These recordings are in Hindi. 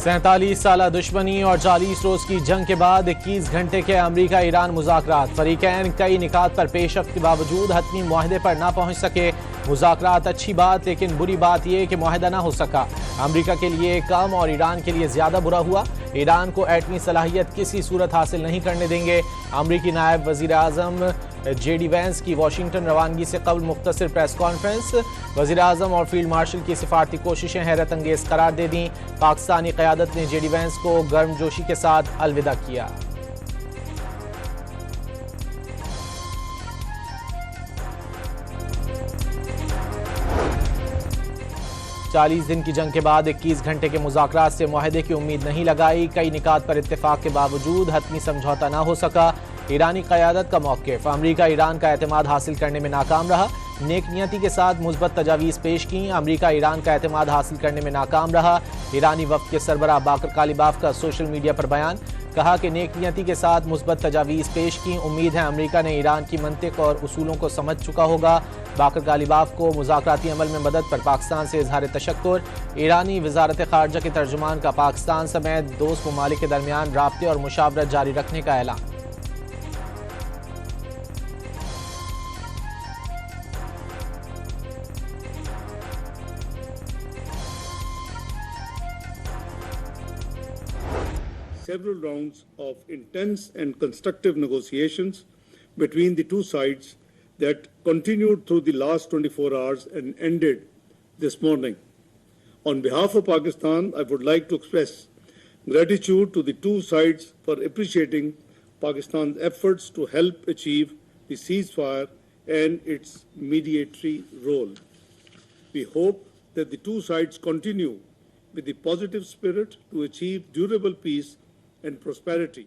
47 साल दुश्मनी और 40 रोज की जंग के बाद 21 घंटे के अमरीका ईरान मुज़ाकरात। फरीकैन कई निकात पर पेशरफ्त के बावजूद हतमी मुआहदे पर ना पहुंच सके। मुज़ाकरात अच्छी बात, लेकिन बुरी बात यह कि मुआहदा ना हो सका। अमरीका के लिए कम और ईरान के लिए ज्यादा बुरा हुआ। ईरान को एटमी सलाहियत किसी सूरत हासिल नहीं करने देंगे। अमरीकी नायब वजीर आजम JD वैंस की वाशिंगटन रवानगी से कबल मुख्तसर प्रेस कॉन्फ्रेंस। वजीर आजम और फील्ड मार्शल की सिफारती कोशिशें हैरत अंगेज करार दे दी। पाकिस्तानी क़यादत ने JD वैंस को गर्मजोशी के साथ अलविदा किया। चालीस दिन की जंग के बाद 21 घंटे के मुज़ाकरात से मुआहदे की उम्मीद नहीं लगाई। कई निकात पर इत्तेफाक के बावजूद हतमी समझौता ना हो सका। ईरानी क़यादत का मौक़िफ़, अमरीका ईरान का एतमाद हासिल करने में नाकाम रहा। नेक नियति के साथ मुस्बत तजावीज़ पेश की। अमरीका ईरान का एतमाद हासिल करने में नाकाम रहा। ईरानी वफ़द के सरबराह बाकर कालिबाफ का सोशल मीडिया पर बयान, कहा कि नेक नियति के साथ मुस्बत तजावीज़ पेश की। उम्मीद है अमरीका ने ईरान की मंतिक और उसूलों को समझ चुका होगा। बाकर कालिबाफ को मुज़ाकराती अमल में मदद पर पाकिस्तान से इजहार तशक्कुर। ईरानी वजारत ख़ारजा के तर्जुमान का पाकिस्तान समेत दोस्त ममालिक के दरमियान राब्ते और मुशावरत जारी रखने का ऐलान। Several rounds of intense and constructive negotiations between the two sides that continued through the last 24 hours and ended this morning. On behalf of Pakistan, I would like to express gratitude to the two sides for appreciating Pakistan's efforts to help achieve the ceasefire and its mediatory role. We hope that the two sides continue with the positive spirit to achieve durable peace and prosperity.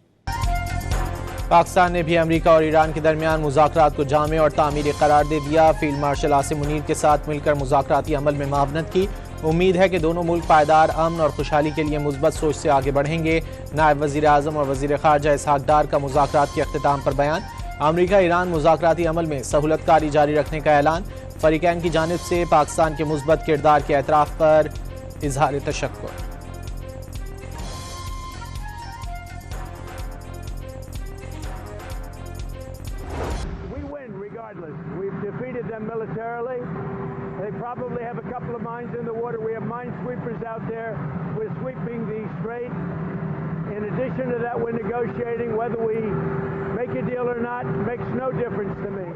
Pakistan ने भी अमरीका और ईरान के दरमियान मुज़ाकरात को जामे और तामीरी करार दे दिया। फील्ड मार्शल आसिम मुनीर के साथ मिलकर मुज़ाकराती अमल में मावनत की। उम्मीद है कि दोनों मुल्क पायदार अमन और खुशहाली के लिए मुस्बत सोच से आगे बढ़ेंगे। नायब वज़ीर आज़म और वज़ीर ख़ारजा इसहाक़ डार का मुज़ाकरात के अख्तिताम पर बयान। अमरीका ईरान मुज़ाकराती अमल में सहूलतकारी जारी रखने का ऐलान। फ़रीक़ैन की जानिब से पाकिस्तान के मुस्बत किरदार के एतराफ़ पर इजहार तशक्कुर। We've defeated them militarily. They probably have a couple of mines in the water. We have minesweepers out there. We're sweeping the strait. In addition to that, we're negotiating. Whether we make a deal or not makes no difference to me.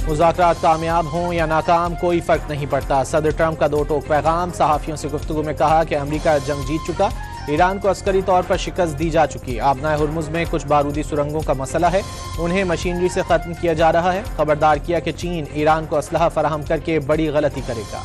मुज़ाकरात कामयाब हों या नाकाम कोई फ़र्क नहीं पड़ता। सदर ट्रंप का दो टोक पैगाम। सहाफ़ियों से गुफ्तगू में कहा कि अमरीका जंग जीत चुका, ईरान को अस्करी तौर पर शिकस्त दी जा चुकी। आबनाए हुर्मुज़ में कुछ बारूदी सुरंगों का मसला है, उन्हें मशीनरी से ख़त्म किया जा रहा है। खबरदार किया कि चीन ईरान को असलहा फराहम करके बड़ी गलती करेगा।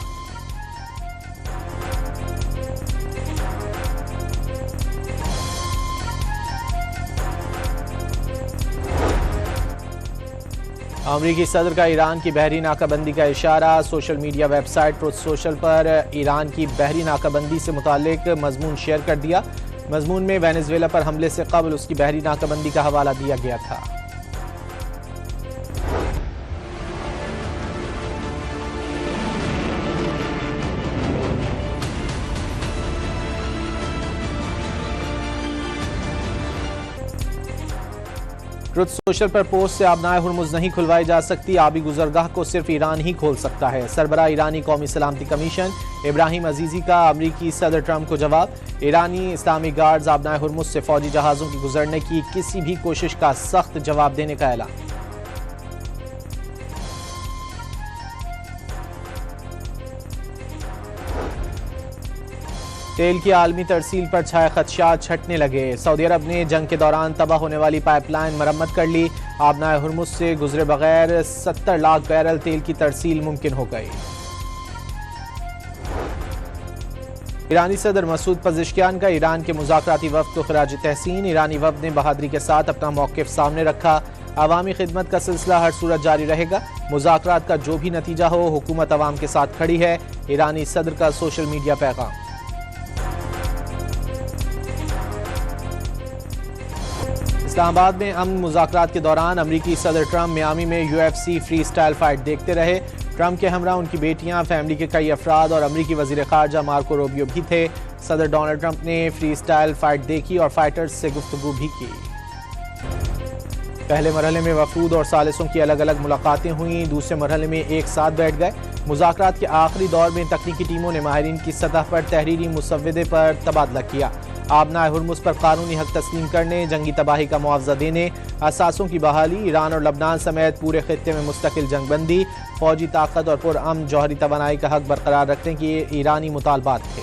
अमरीकी सदर का ईरान की बहरी नाकाबंदी का इशारा। Social media website truth social पर ईरान की बहरी नाकाबंदी से मुतालिक मजमून शेयर कर दिया। मजमून में वेनेजुएला पर हमले से कबल उसकी बहरी नाकाबंदी का हवाला दिया गया था। ट्रुथ सोशल पर पोस्ट से आबनाए हुर्मुज़ नहीं खुलवाई जा सकती। आबी गुजरगाह को सिर्फ ईरान ही खोल सकता है। सरबराह ईरानी कौमी सलामती कमीशन इब्राहिम अजीजी का अमरीकी सदर ट्रंप को जवाब। ईरानी इस्लामी गार्ड्स आबनाए हुर्मुज़ से फौजी जहाज़ों की गुजरने की किसी भी कोशिश का सख्त जवाब देने का ऐलान। तेल की आलमी तरसील पर छाए खदशात छटने लगे। सऊदी अरब ने जंग के दौरान तबाह होने वाली पाइपलाइन मरम्मत कर ली। आबनाए हुर्मुज़ से गुजरे बगैर 70 लाख बैरल तेल की तरसील मुमकिन हो गई। ईरानी सदर मसूद पज़ेश्कियान का ईरान के मुज़ाकराती वफ़द को खराज तहसीन। ईरानी वफ़द ने बहादुरी के साथ अपना मौक़िफ़ सामने रखा। अवामी खिदमत का सिलसिला हर सूरत जारी रहेगा। मुज़ाकरात का जो भी नतीजा हो, हुकूमत अवाम के साथ खड़ी है। ईरानी सदर का सोशल मीडिया पैगाम। इस्लामाबाद में अमन मुज़ाकरात के दौरान अमरीकी सदर ट्रंप मियामी में UFC फ्री स्टाइल फाइट देखते रहे। ट्रंप के हमरा उनकी बेटियां, फैमिली के कई अफराद और अमरीकी वजीर खारजा मार्को रूबियो भी थे। सदर डोनाल्ड ट्रंप ने फ्री स्टाइल फाइट देखी और फाइटर्स से गुफ्तगू भी की। पहले मरहले में वफूद और सालिसों की अलग अलग मुलाकातें हुई, दूसरे मरहले में एक साथ बैठ गए। मुज़ाकरात के आखिरी दौर में तकनीकी टीमों ने माहिरीन की सतह पर तहरीरी मुसव्वदे पर तबादला किया। आबनाए हुर्मुज़ पर कानूनी हक तस्लीम करने, जंगी तबाही का मुआवजा देने, असासों की बहाली, ईरान और लबनान समेत पूरे खित्ते में मुस्तकिल जंगबंदी, फौजी ताकत और पुरअमन जौहरी तवानाई का हक बरकरार रखने के ईरानी मुतालबात थे।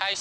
8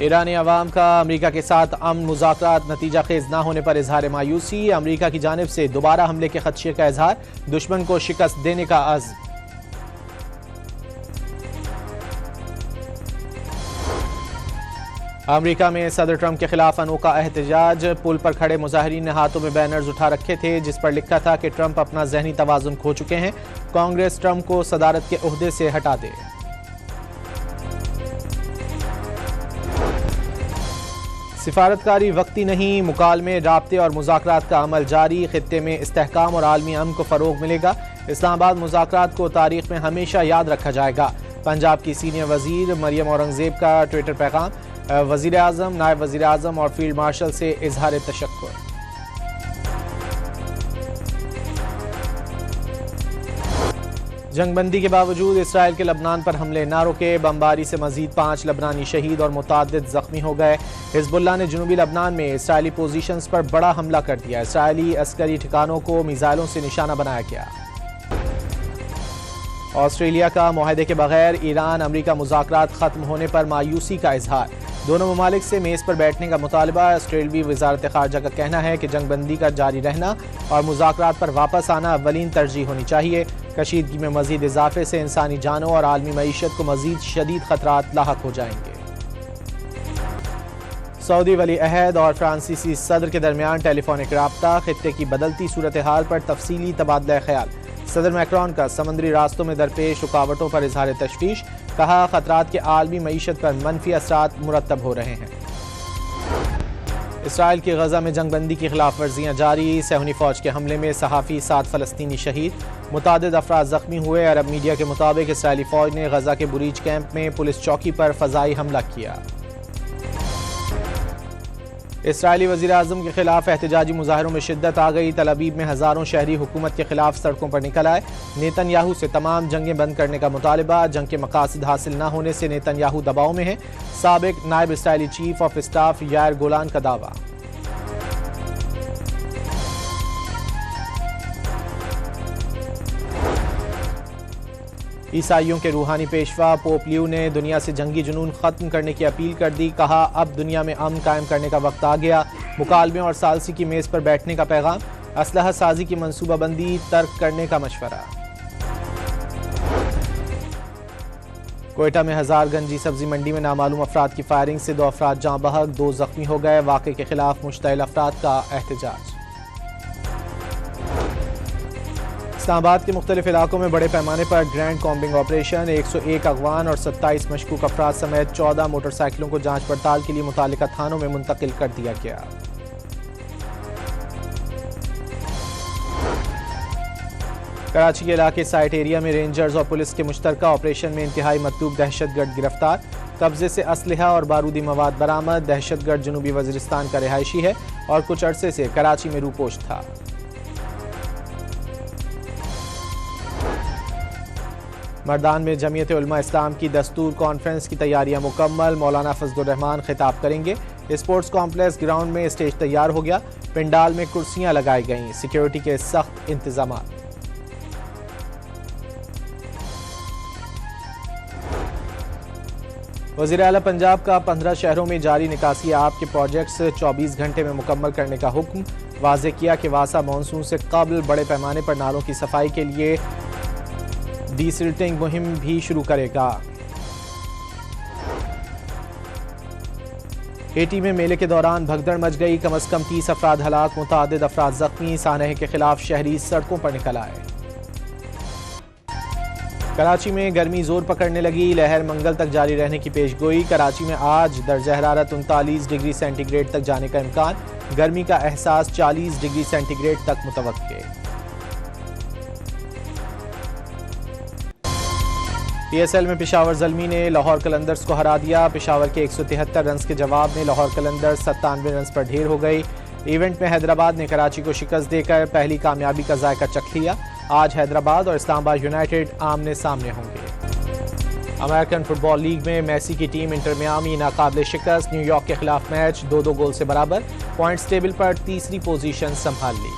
ईरानी अवाम का अमरीका के साथ अमन मुज़ाकरात नतीजा खेज न होने पर इजहार मायूसी, अमरीका की जानिब से दोबारा हमले के खदशे का इजहार, दुश्मन को शिकस्त देने का अज़्म। अमरीका में सदर ट्रंप के खिलाफ अनोखा एहतजाज, पुल पर खड़े मुजाहिरीन ने हाथों में बैनर्स उठा रखे थे जिस पर लिखा था कि ट्रंप अपना जहनी तवाज़ुन खो चुके हैं, कांग्रेस ट्रंप को सदारत के ओहदे से हटा दे। सिफारतकारी वक्ती नहीं, मुकालमे, राब्ते और मुज़ाकरात का अमल जारी, खित्ते में इस्तेहकाम और आलमी अमन को फ़रोग मिलेगा। इस्लामाबाद मुज़ाकरात को तारीख में हमेशा याद रखा जाएगा। पंजाब की सीनियर वजीर मरियम औरंगजेब का ट्विटर पैगाम, वजीर आज़म, नायब वजीर आज़म और फील्ड मार्शल से इजहार तशक्कुर। जंगबंदी के बावजूद इसराइल के लबनान पर हमले ना रुके, बमबारी से मजीद 5 लबनानी शहीद और मुताद्दिद जख्मी हो गए। हिजबुल्लाह ने जुनूबी लबनान में इसराइली पोजीशंस पर बड़ा हमला कर दिया, इसराइली अस्करी ठिकानों को मिसाइलों से निशाना बनाया गया। ऑस्ट्रेलिया का मुआहदे के बगैर ईरान अमरीका मुज़ाकरात खत्म होने पर मायूसी का इजहार, दोनों ममालिक से मेज़ पर बैठने का मुतालबा। ऑस्ट्रेलवी वजारत खारजा का कहना है कि जंगबंदी का जारी रहना और मुज़ाकरात पर वापस आना अव्वलीन तरजीह होनी चाहिए। कशीदगी में मजीद इजाफे से इंसानी जानों और आलमी मईशत को मजीद शदीद खतरात लाहक हो जाएंगे। सऊदी वली अहद और फ्रांसीसी सदर के दरमियान टेलीफोनिक राब्ता, खित्ते की बदलती सूरत हाल पर तफसीली तबादला ख्याल। सदर मैक्रोन का समुद्री रास्तों में दरपेश रुकावटों पर इजहार तशवीश, कहा खतरात के आलमी मईशत पर मनफी असरात मुरतब हो रहे हैं। इसराइल की गजा में जंगबंदी की खिलाफ वर्जियाँ जारी, सहूनी फौज के हमले में सहाफ़ी 7 फ़लस्तीनी शहीद, मुतादिद अफराद जख्मी हुए। अरब मीडिया के मुताबिक इसराइली फौज ने गजा के बुरीज कैंप में पुलिस चौकी पर फ़ज़ाई हमला किया। इसराइली वज़ीर आज़म के खिलाफ एहतजाजी मुजाहरों में शिद्दत आ गई, तल अबीब में हज़ारों शहरी हुकूमत के खिलाफ सड़कों पर निकल आए। नेतन्याहू से तमाम जंगें बंद करने का मुतालबा, जंग के मकासद हासिल न होने से नेतन्याहू दबाव में है। साबिक नायब इसराइली चीफ ऑफ स्टाफ यार गोलान का दावा। ईसाइयों के रूहानी पेशवा पोप लियो ने दुनिया से जंगी जुनून खत्म करने की अपील कर दी, कहा अब दुनिया में अमन कायम करने का वक्त आ गया। मुकालमे और सालसी की मेज पर बैठने का पैगाम, असलहा साजी की मंसूबाबंदी तर्क करने का मशवरा। कोयटा में हजारगंजी सब्जी मंडी में नामालूम अफराद की फायरिंग से 2 अफराद जाँ बहक, 2 जख्मी हो गए। वाक़े के खिलाफ मुश्तइल अफराद का एहतजाज। इस्लामाबाद के मुख्तलिफ इलाकों में बड़े पैमाने पर ग्रैंड कॉम्बिंग ऑपरेशन, 101 अगवान और 27 मशकूक अफराद समेत 14 मोटरसाइकिलों को जांच पड़ताल के लिए मुतालिका थानों में मुंतकिल कर दिया गया। कराची के इलाके साइट एरिया में रेंजर्स और पुलिस के मुश्तरका ऑपरेशन में इंतहाई मतलूब दहशतगर्द गिरफ्तार, कब्जे से असलहा और बारूदी मवाद बरामद। दहशतगर्द जनूबी वजीरिस्तान का रिहायशी है और कुछ अरसे से कराची में रूपोश था। मर्दान में जमीयत उलमा इस्लाम की दस्तूर कॉन्फ्रेंस की तैयारियां मुकम्मल, मौलाना फजलुर रहमान खिताब करेंगे। स्पोर्ट्स कॉम्प्लेक्स ग्राउंड में स्टेज तैयार हो गया, पिंडाल में कुर्सियां लगाई गईं, सिक्योरिटी के सख्त इंतजाम। वज़ीर आला पंजाब का 15 शहरों में जारी निकासी आब के प्रोजेक्ट्स 24 घंटे में मुकम्मल करने का हुक्म, वाज़े किया कि वासा मानसून से कबल बड़े पैमाने पर नालों की सफाई के लिए डीसिल्टिंग मुहिम भी शुरू करेगा। हेटी में मेले के दौरान भगदड़ मच गई, कम से कम 30 अफराद हलाक, मुतादिद अफराद जख्मी। सानह के खिलाफ शहरी सड़कों पर निकल आए। कराची में गर्मी जोर पकड़ने लगी, लहर मंगल तक जारी रहने की पेशगोई। कराची में आज दर्जा हरारत 39 डिग्री सेंटीग्रेड तक जाने का इम्कान, गर्मी का एहसास 40 डिग्री सेंटीग्रेड तक मुतवक्के। PSL में पेशावर ज़ल्मी ने लाहौर कलंदर्स को हरा दिया। पेशावर के 173 रन के जवाब में लाहौर कलंदर्स 97 रन पर ढेर हो गई। इवेंट में हैदराबाद ने कराची को शिकस्त देकर पहली कामयाबी का जायका चख लिया। आज हैदराबाद और इस्लामाबाद यूनाइटेड आमने सामने होंगे। अमेरिकन फुटबॉल लीग में मेसी की टीम इंटर मियामी नाकाबिले शिकस्त, न्यूयॉर्क के खिलाफ मैच 2-2 गोल से बराबर, पॉइंट्स टेबल पर तीसरी पोजीशन संभाल ली।